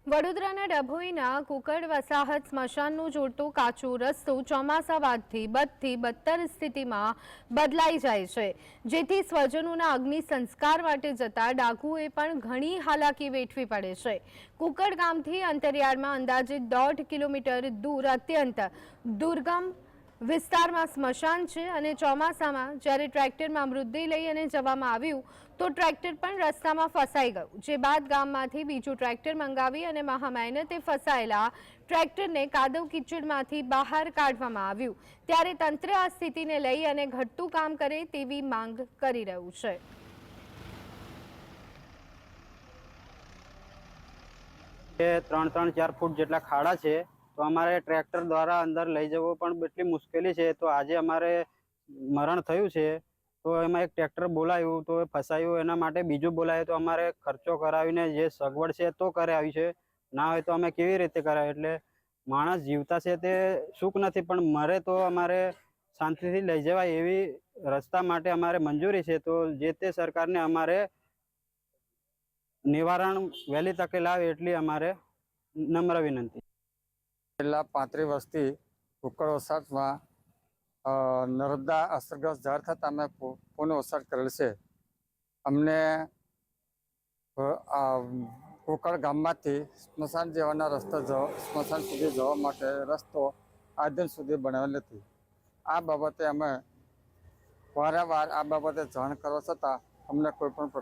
વડોદરાના ડભોઈના કુકડ વસાહત સ્મશાનનું જોડતો કાચો રસ્તો ચોમાસા બાદથી બદથી બદતર સ્થિતિમાં બદલાઈ જાય છે, જેથી સ્વજનોના અગ્નિ સંસ્કાર માટે જતા ડાકુએ પણ ઘણી હાલાકી વેઠવી પડે છે। કુકડ ગામથી અંતરિયાળમાં અંદાજે 1.5 કિલોમીટર દૂર અત્યંત દુર્ગમ વિસ્તારમાં સ્મશાન છે અને ચોમાસામાં જ્યારે ટ્રેક્ટરમાં મૃતદેહ લઈ અને જવામાં આવ્યું તો ટ્રેક્ટર પણ રસ્તામાં ફસાઈ ગયું, જે બાદ ગામમાંથી બીજું ટ્રેક્ટર મંગાવી અને મહા મહેનતે ફસાયેલા ટ્રેક્ટરને કાદવ કીચડમાંથી બહાર કાઢવામાં આવ્યું। ત્યારે તંત્ર આ સ્થિતિને લઈ અને ઘટતું કામ કરે તેવી માંગ કરી રહ્યું છે। એ 3-4 ફૂટ જેટલા ખાડા છે, તો અમારે ટ્રેક્ટર દ્વારા અંદર લઈ જવો પણ એટલી મુશ્કેલી છે। તો આજે અમારે મરણ થયું છે, તો એમાં એક ટ્રેક્ટર બોલાવ્યું તો એ ફસાયું, એના માટે બીજું બોલાવ્યું તો અમારે ખર્ચો કરાવીને જે સગવડ છે તો કરાવી છે, ના હોય તો અમે કેવી રીતે કરાવીએ। એટલે માણસ જીવતા છે તે સુખ નથી, પણ મરે તો અમારે શાંતિથી લઈ જવાય એવી રસ્તા માટે અમારે મંજૂરી છે। તો જે તે સરકારને અમારે નિવારણ વહેલી તકે લાવે એટલી અમારે નમ્ર વિનંતી। છેલ્લા 35 વર્ષથી કુકડ વસાહતમાં નર્મદા અસરગ્રસ્ત જાહેર થતાં અમે પુનઃ વસાહત કરેલ છે। અમને કુકડ ગામમાંથી સ્મશાન જવાના સ્મશાન સુધી જવા માટે રસ્તો આજ દિન સુધી બનાવેલ નથી। આ બાબતે અમે વારંવાર આ બાબતે જાણ કરવા છતાં અમને કોઈ પણ